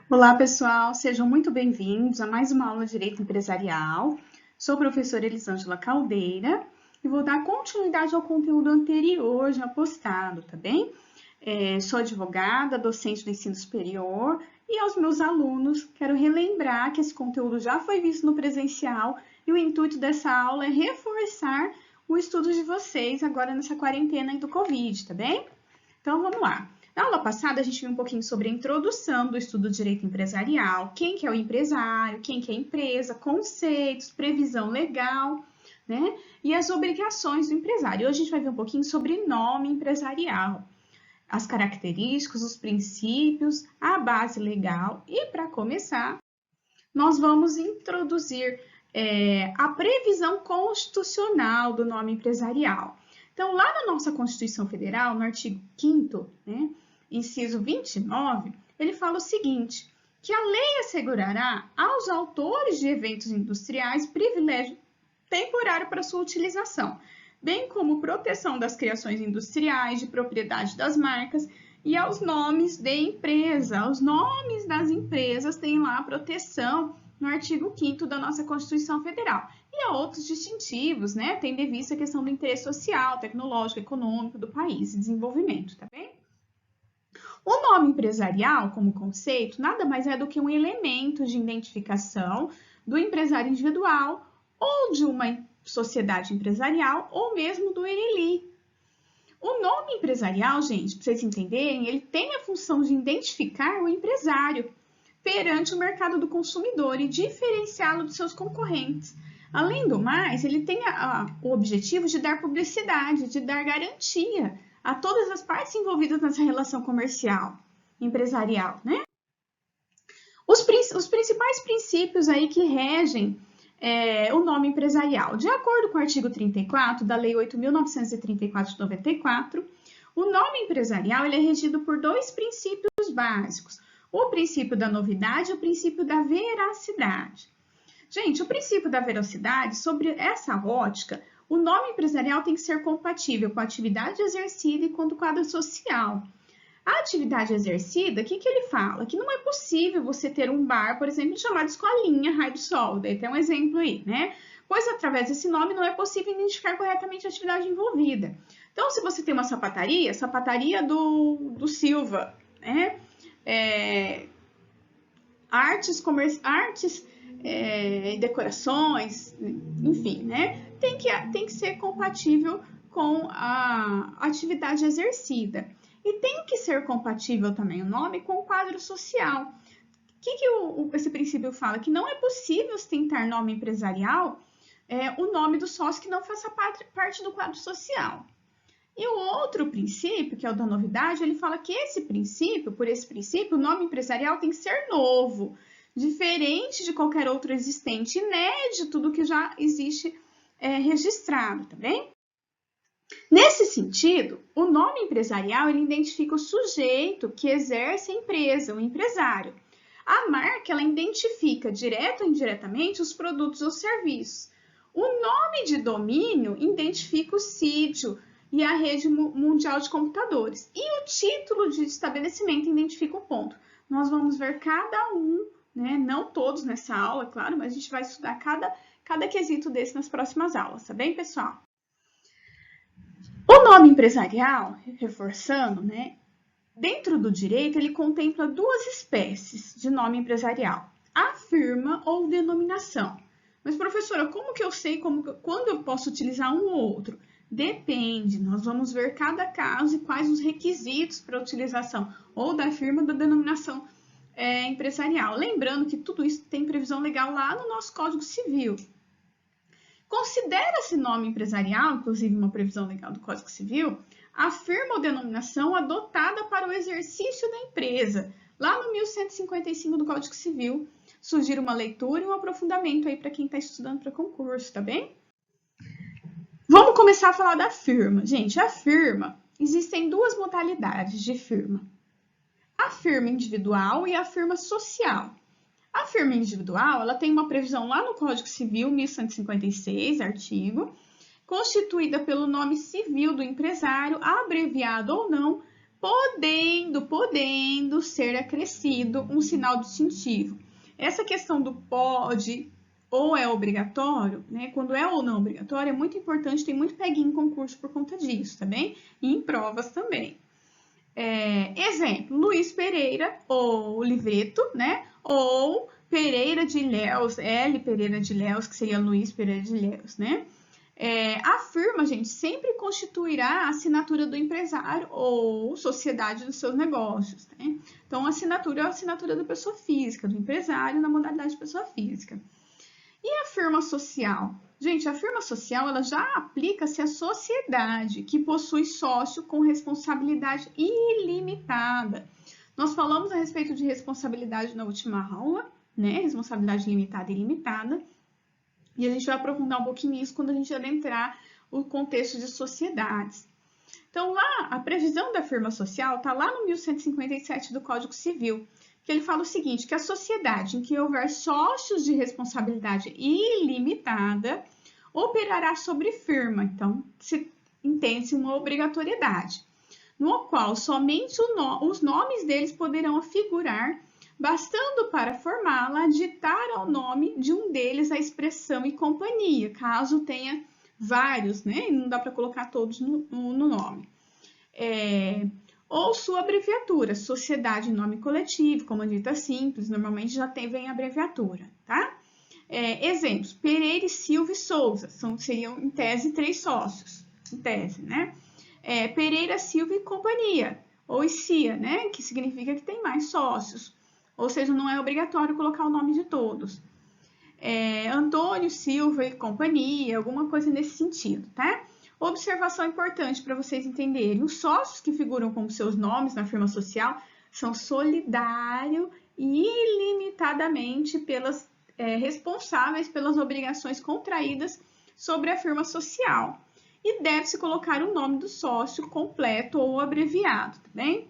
Olá, pessoal, sejam muito bem-vindos a mais uma aula de Direito Empresarial. Sou a professora Elisângela Caldeira e vou dar continuidade ao conteúdo anterior já postado, tá bem? Sou advogada, docente do ensino superior e aos meus alunos quero relembrar que esse conteúdo já foi visto no presencial e o intuito dessa aula é reforçar o estudo de vocês agora nessa quarentena do Covid, tá bem? Então, vamos lá. Na aula passada, a gente viu um pouquinho sobre a introdução do estudo do direito empresarial, quem que é o empresário, quem que é a empresa, conceitos, previsão legal, né? E as obrigações do empresário. Hoje a gente vai ver um pouquinho sobre nome empresarial, as características, os princípios, a base legal. E, para começar, nós vamos introduzir a previsão constitucional do nome empresarial. Então, lá na nossa Constituição Federal, no artigo 5º, né, inciso 29, ele fala o seguinte, que a lei assegurará aos autores de eventos industriais privilégio temporário para sua utilização, bem como proteção das criações industriais, de propriedade das marcas e aos nomes de empresa. Os nomes das empresas têm lá a proteção no artigo 5º da nossa Constituição Federal. E há outros distintivos, né? Tendo em vista a questão do interesse social, tecnológico, econômico do país e desenvolvimento, tá bem? O nome empresarial, como conceito, nada mais é do que um elemento de identificação do empresário individual ou de uma sociedade empresarial ou mesmo do ERELI. O nome empresarial, gente, para vocês entenderem, ele tem a função de identificar o empresário perante o mercado do consumidor e diferenciá-lo dos seus concorrentes. Além do mais, ele tem o objetivo de dar publicidade, de dar garantia a todas as partes envolvidas nessa relação comercial, empresarial, né? Os principais princípios aí que regem o nome empresarial. De acordo com o artigo 34 da Lei 8.934 de 94, o nome empresarial ele é regido por dois princípios básicos. O princípio da novidade e o princípio da veracidade. Gente, o princípio da veracidade, sobre essa ótica, o nome empresarial tem que ser compatível com a atividade exercida e com o quadro social. A atividade exercida, o que ele fala? Que não é possível você ter um bar, por exemplo, chamado Escolinha Raio do Sol, daí tem um exemplo aí, né? Pois através desse nome não é possível identificar corretamente a atividade envolvida. Então, se você tem uma sapataria, sapataria do Silva, né? Artes, decorações, enfim, né? Tem que ser compatível com a atividade exercida. E tem que ser compatível também o nome com o quadro social. O que esse princípio fala? Que não é possível ostentar nome empresarial o nome do sócio que não faça parte do quadro social. E o outro princípio, que é o da novidade, ele fala que por esse princípio, o nome empresarial tem que ser novo, diferente de qualquer outro existente, inédito do que já existe registrado, tá bem? Nesse sentido, o nome empresarial ele identifica o sujeito que exerce a empresa, o empresário. A marca ela identifica direto ou indiretamente os produtos ou serviços. O nome de domínio identifica o sítio e a rede mundial de computadores. E o título de estabelecimento identifica o ponto. Nós vamos ver cada um, né? Não todos nessa aula, claro, mas a gente vai estudar cada quesito desse nas próximas aulas, tá bem, pessoal? O nome empresarial, reforçando, né? Dentro do direito, ele contempla duas espécies de nome empresarial, a firma ou denominação. Mas, professora, como que eu sei quando eu posso utilizar um ou outro? Depende, nós vamos ver cada caso e quais os requisitos para a utilização ou da firma ou da denominação empresarial. Lembrando que tudo isso tem previsão legal lá no nosso Código Civil. Considera-se nome empresarial, inclusive uma previsão legal do Código Civil, a firma ou denominação adotada para o exercício da empresa. Lá no 1155 do Código Civil, sugiro uma leitura e um aprofundamento aí para quem está estudando para concurso, tá bem? Vamos começar a falar da firma. Gente, a firma, existem duas modalidades de firma. A firma individual e a firma social. A firma individual, ela tem uma previsão lá no Código Civil, 1156, artigo, constituída pelo nome civil do empresário, abreviado ou não, podendo ser acrescido um sinal distintivo. Essa questão do pode ou é obrigatório, né? Quando é ou não obrigatório, é muito importante, tem muito peguinho em concurso por conta disso, tá bem? E em provas também. Exemplo, Luiz Pereira ou Livreto, né? Ou Pereira de Ilhéus, L. Pereira de Ilhéus, que seria Luiz Pereira de Ilhéus, né? A firma, gente, sempre constituirá a assinatura do empresário ou sociedade dos seus negócios, né? Então, a assinatura é a assinatura da pessoa física, do empresário na modalidade de pessoa física. E a firma social? Gente, a firma social ela já aplica-se à sociedade que possui sócio com responsabilidade ilimitada. Nós falamos a respeito de responsabilidade na última aula, né? Responsabilidade limitada e ilimitada. E a gente vai aprofundar um pouquinho nisso quando a gente adentrar o contexto de sociedades. Então, lá, a previsão da firma social está lá no 1157 do Código Civil, que ele fala o seguinte, que a sociedade em que houver sócios de responsabilidade ilimitada operará sobre firma, então se entende-se uma obrigatoriedade, no qual somente os nomes deles poderão figurar, bastando para formá-la ditar ao nome de um deles a expressão e companhia, caso tenha vários, né? Não dá para colocar todos no nome. Ou sua abreviatura, sociedade em nome coletivo, comandita simples, normalmente já vem a abreviatura, tá? Exemplos, Pereira, Silva e Souza, seriam em tese 3 sócios, em tese, né? Pereira, Silva e companhia, ou ICIA, né? Que significa que tem mais sócios, ou seja, não é obrigatório colocar o nome de todos. Antônio, Silva e companhia, alguma coisa nesse sentido, tá? Observação importante para vocês entenderem: os sócios que figuram como seus nomes na firma social são solidários e ilimitadamente responsáveis pelas obrigações contraídas sobre a firma social. E deve-se colocar o nome do sócio completo ou abreviado, tá bem?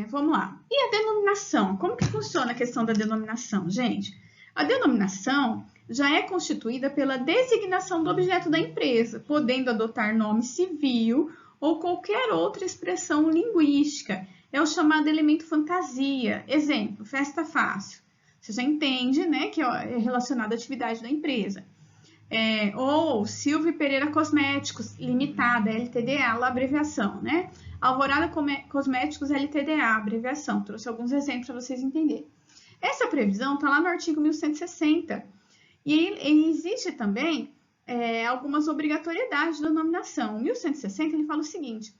Vamos lá. E a denominação? Como que funciona a questão da denominação, gente? A denominação já é constituída pela designação do objeto da empresa, podendo adotar nome civil ou qualquer outra expressão linguística. É o chamado elemento fantasia. Exemplo, festa fácil. Você já entende, né, que é relacionado à atividade da empresa. Ou Silvio Pereira Cosméticos Limitada, LTDA, a abreviação, né? Alvorada Cosméticos LTDA, abreviação. Trouxe alguns exemplos para vocês entenderem. Essa previsão está lá no artigo 1160. E existe também algumas obrigatoriedades da denominação. O 1160 ele fala o seguinte,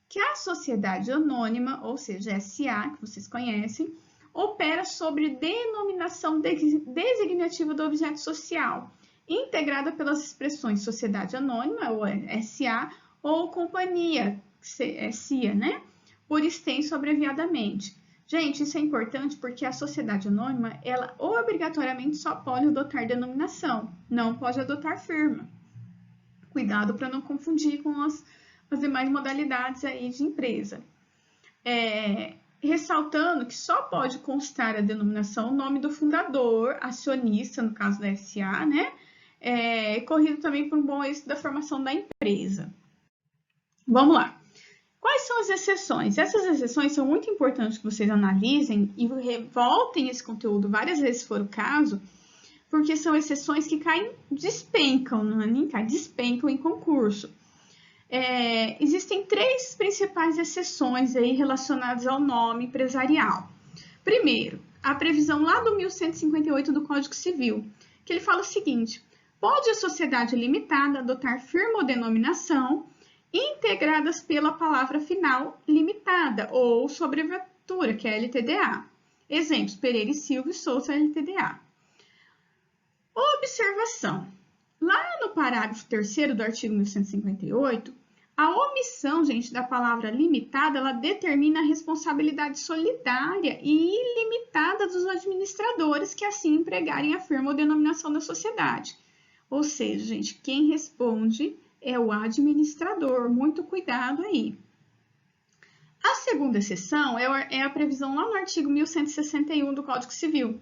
que a sociedade anônima, ou seja, SA, que vocês conhecem, opera sobre denominação designativa do objeto social, integrada pelas expressões sociedade anônima, ou SA, ou companhia, CIA, né? Por extenso abreviadamente. Gente, isso é importante porque a sociedade anônima, ela obrigatoriamente só pode adotar denominação, não pode adotar firma. Cuidado para não confundir com as demais modalidades aí de empresa. Ressaltando que só pode constar a denominação o nome do fundador, acionista, no caso da SA, né? Corrido também por um bom êxito da formação da empresa. Vamos lá. Quais são as exceções? Essas exceções são muito importantes que vocês analisem e voltem esse conteúdo várias vezes se for o caso, porque são exceções que despencam, não é nem caem, despencam em concurso. Existem 3 principais exceções aí relacionadas ao nome empresarial. Primeiro, a previsão lá do 1158 do Código Civil, que ele fala o seguinte, pode a sociedade limitada adotar firma ou denominação integradas pela palavra final limitada ou sua abreviatura, que é LTDA. Exemplos, Pereira e Silva e Souza, LTDA. Observação. Lá no parágrafo 3º do artigo 1158, a omissão, gente, da palavra limitada, ela determina a responsabilidade solidária e ilimitada dos administradores que assim empregarem a firma ou denominação da sociedade. Ou seja, gente, quem responde é o administrador, muito cuidado aí. A segunda exceção é a previsão lá no artigo 1161 do Código Civil,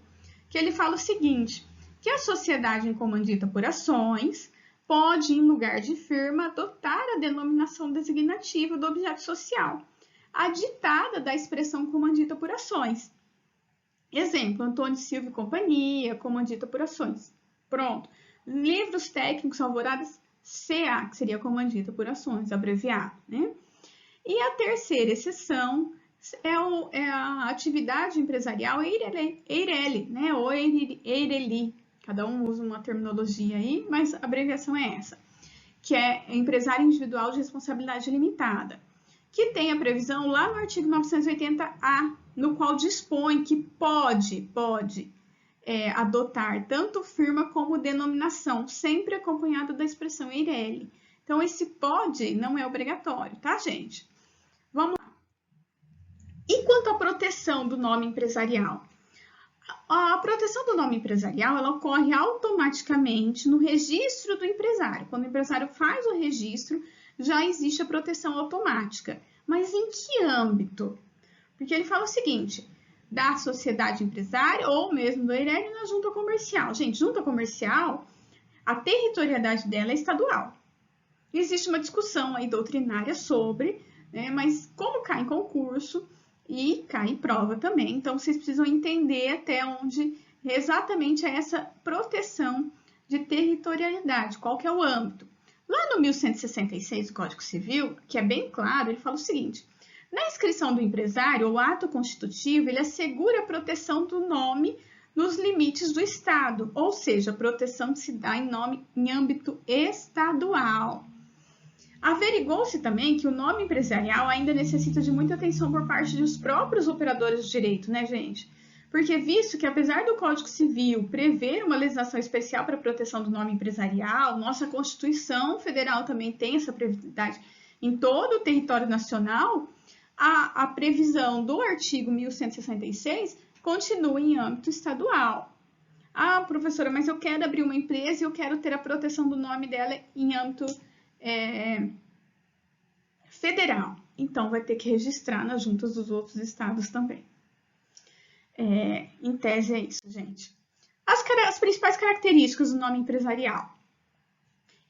que ele fala o seguinte, que a sociedade em comandita por ações pode, em lugar de firma, adotar a denominação designativa do objeto social, a ditada da expressão comandita por ações. Exemplo, Antônio Silva e Companhia, comandita por ações. Pronto. Livros técnicos alvoradas, CA, que seria comandita por ações, abreviado, né? E a terceira exceção é a atividade empresarial EIRELI, né? Ou EIRELI. Cada um usa uma terminologia aí, mas a abreviação é essa, que é empresário individual de responsabilidade limitada, que tem a previsão lá no artigo 980-A, no qual dispõe que pode adotar tanto firma como denominação, sempre acompanhado da expressão EIRELI. Então, esse pode não é obrigatório, tá, gente? Vamos lá. E quanto à proteção do nome empresarial? A proteção do nome empresarial, ela ocorre automaticamente no registro do empresário. Quando o empresário faz o registro, já existe a proteção automática. Mas em que âmbito? Porque ele fala o seguinte, da sociedade empresária ou mesmo do EIRELI na junta comercial. Gente, junta comercial, a territorialidade dela é estadual. Existe uma discussão aí doutrinária sobre, né, mas como cai em concurso e cai em prova também, então vocês precisam entender até onde exatamente é essa proteção de territorialidade, qual que é o âmbito. Lá no 1166 do Código Civil, que é bem claro, ele fala o seguinte, na inscrição do empresário, o ato constitutivo, ele assegura a proteção do nome nos limites do Estado, ou seja, a proteção se dá em âmbito estadual. Averigou-se também que o nome empresarial ainda necessita de muita atenção por parte dos próprios operadores de direito, né, gente? Porque visto que, apesar do Código Civil prever uma legislação especial para a proteção do nome empresarial, nossa Constituição Federal também tem essa previsibilidade em todo o território nacional, a previsão do artigo 1166 continua em âmbito estadual. Ah, professora, mas eu quero abrir uma empresa e eu quero ter a proteção do nome dela em âmbito federal. Então, vai ter que registrar nas juntas dos outros estados também. Em tese, é isso, gente. As principais características do nome empresarial.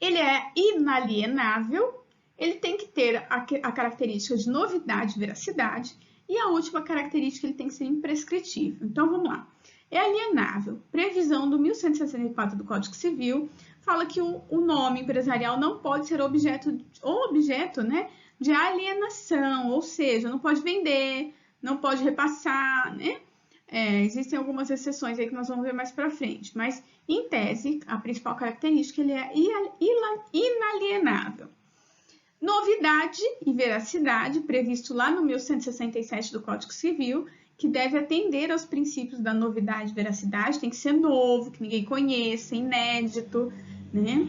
Ele é inalienável, ele tem que ter a característica de novidade e veracidade, e a última característica, ele tem que ser imprescritível. Então, vamos lá. É alienável. Previsão do 1164 do Código Civil fala que o nome empresarial não pode ser objeto né, de alienação, ou seja, não pode vender, não pode repassar, né? Existem algumas exceções aí que nós vamos ver mais para frente, mas em tese, a principal característica, ele é inalienável. Novidade e veracidade, previsto lá no 1167 do Código Civil, que deve atender aos princípios da novidade e veracidade, tem que ser novo, que ninguém conheça, inédito, né?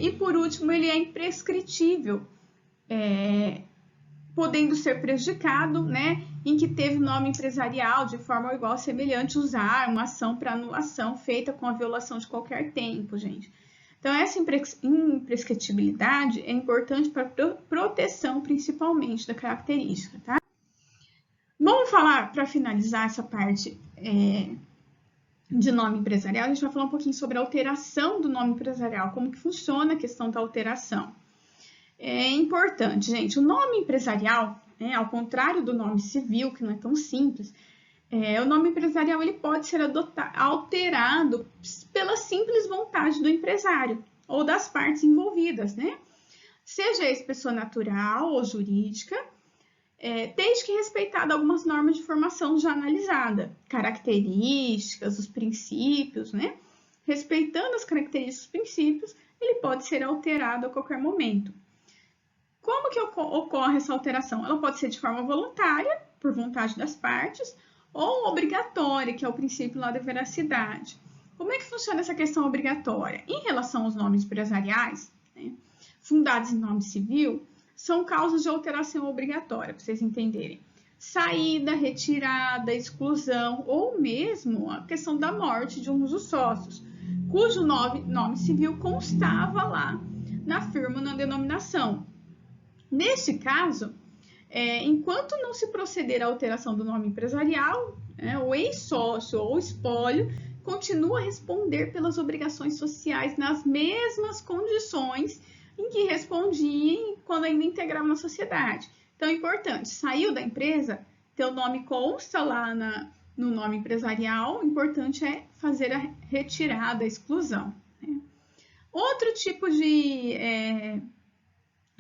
E por último, ele é imprescritível, podendo ser prejudicado, né, em que teve nome empresarial de forma igual ou semelhante usar uma ação para anulação feita com a violação de qualquer tempo, gente. Então, essa imprescritibilidade é importante para proteção, principalmente, da característica, tá? Vamos falar, para finalizar essa parte de nome empresarial, a gente vai falar um pouquinho sobre a alteração do nome empresarial, como que funciona a questão da alteração. É importante, gente, o nome empresarial, ao contrário do nome civil, que não é tão simples, o nome empresarial ele pode ser alterado pela simples vontade do empresário ou das partes envolvidas, né? Seja esse pessoa natural ou jurídica, desde que respeitada algumas normas de formação já analisada, características, os princípios, né? Respeitando as características dos princípios, ele pode ser alterado a qualquer momento. Como que ocorre essa alteração? Ela pode ser de forma voluntária, por vontade das partes, ou obrigatória, que é o princípio lá da veracidade. Como é que funciona essa questão obrigatória? Em relação aos nomes empresariais, né, fundados em nome civil, são causas de alteração obrigatória, para vocês entenderem. Saída, retirada, exclusão, ou mesmo a questão da morte de um dos sócios, cujo nome civil constava lá na firma ou na denominação. Neste caso, enquanto não se proceder à alteração do nome empresarial, o ex-sócio ou espólio continua a responder pelas obrigações sociais nas mesmas condições em que respondia quando ainda integrava na sociedade. Então, é importante, saiu da empresa, teu nome consta lá no nome empresarial, o importante é fazer a retirada, a exclusão. Né? Outro tipo de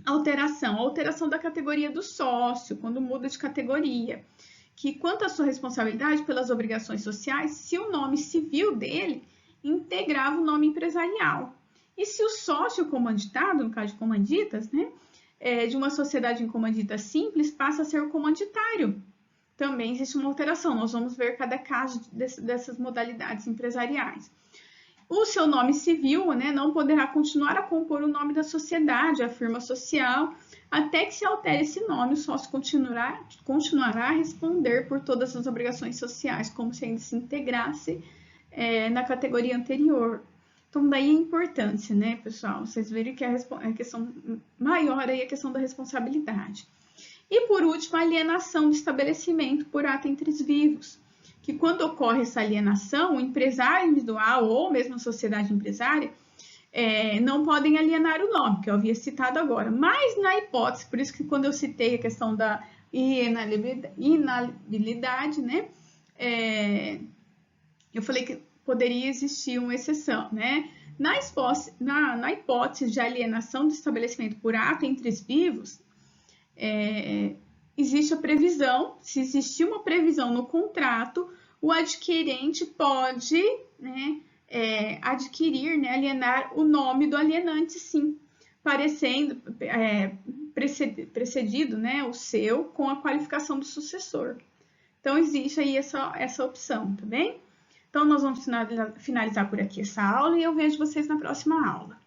alteração da categoria do sócio, quando muda de categoria, que quanto à sua responsabilidade pelas obrigações sociais, se o nome civil dele integrava o nome empresarial. E se o sócio comanditado, no caso de comanditas, né, de uma sociedade em comandita simples, passa a ser o comanditário. Também existe uma alteração, nós vamos ver cada caso dessas modalidades empresariais. O seu nome civil, né, não poderá continuar a compor o nome da sociedade, a firma social, até que se altere esse nome, o sócio continuará a responder por todas as obrigações sociais, como se ainda se integrasse na categoria anterior. Então, daí a importância, né, pessoal? Vocês verem que a questão maior aí é a questão da responsabilidade. E, por último, a alienação do estabelecimento por ato entre os vivos, que quando ocorre essa alienação, o empresário individual ou mesmo a sociedade empresária não podem alienar o nome, que eu havia citado agora. Mas, na hipótese, por isso que quando eu citei a questão da inaliabilidade, né, eu falei que poderia existir uma exceção, né? Na hipótese de alienação do estabelecimento por ato entre os vivos, existe a previsão, se existir uma previsão no contrato, o adquirente pode, né, adquirir, né, alienar o nome do alienante, sim, precedido, né, o seu, com a qualificação do sucessor. Então, existe aí essa opção, tá bem? Então, nós vamos finalizar por aqui essa aula e eu vejo vocês na próxima aula.